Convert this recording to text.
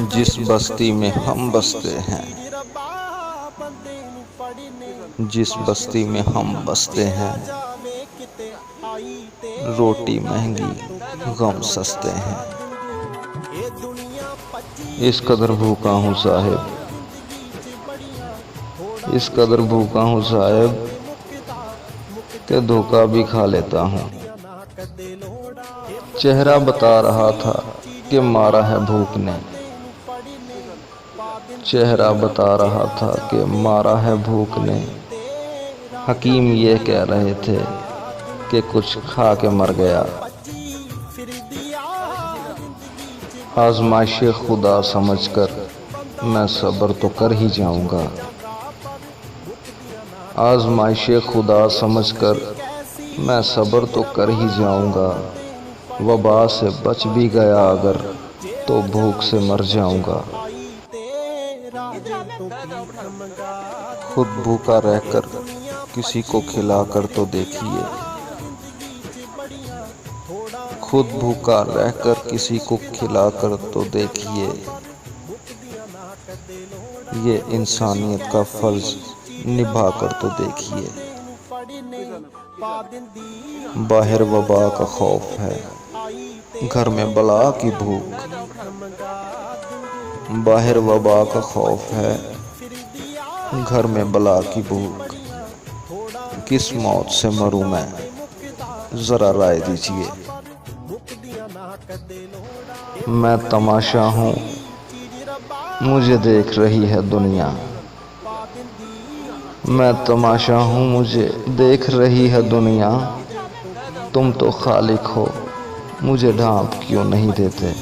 जिस बस्ती में हम बसते हैं, जिस बस्ती में हम बसते हैं, रोटी महंगी गम सस्ते हैं। इस कदर भूखा हूँ साहिब, इस कदर भूखा हूँ साहिब कि धोखा भी खा लेता हूँ। चेहरा बता रहा था कि मारा है भूख ने, चेहरा बता रहा था कि मारा है भूख ने। हकीम ये कह रहे थे कि कुछ खा के मर गया। आज़माइशे खुदा समझकर मैं सब्र तो कर ही जाऊंगा। आज़माइशे खुदा समझकर मैं सब्र तो कर ही जाऊंगा। वबा से बच भी गया अगर तो भूख से मर जाऊंगा। खुद भूखा रहकर किसी को खिलाकर तो देखिए, खुद भूखा रहकर किसी को खिलाकर तो देखिए। ये इंसानियत का फर्ज निभा कर तो देखिए। बाहर वबा का खौफ है, घर में बला की भूख। बाहर वबा का खौफ है, घर में बला की भूख। किस मौत से मरूं मैं, जरा राय दीजिए। मैं तमाशा हूँ, मुझे देख रही है दुनिया। मैं तमाशा हूँ, मुझे देख रही है दुनिया। तुम तो खालिक हो, मुझे ढांप क्यों नहीं देते।